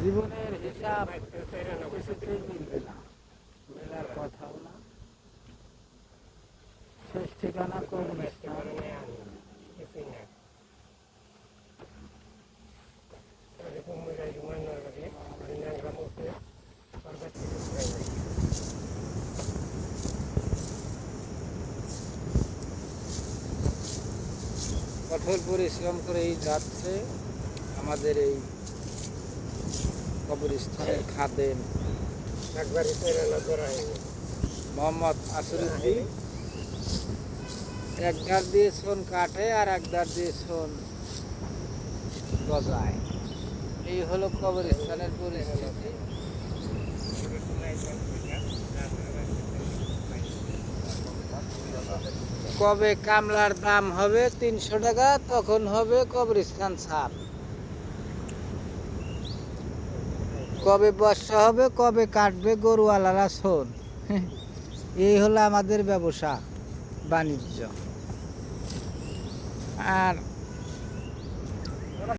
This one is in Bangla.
জীবনের হিসাব কিছুতেই মিলবে না, মেলার কথাও না। শেষ ঠিকানা কবরস্থান। কঠোর পরিশ্রম করেই যাচ্ছে আমাদের এই কবরস্থানের খাদেম মোহাম্মদ আসিরুদ্দিন। এক ধার দিয়ে শোন কাটে আর এক ধার দিয়ে শোন গজায়। এই হলো কবরস্থানের পরিস্থিতি। কবে কামলার দাম হবে 300 টাকা, তখন হবে কবরস্থান সাফ। কবে বর্ষা হবে, কবে কাটবে গরুওয়ালারা শোন। এই হলো আমাদের ব্যবসা বাণিজ্য। আর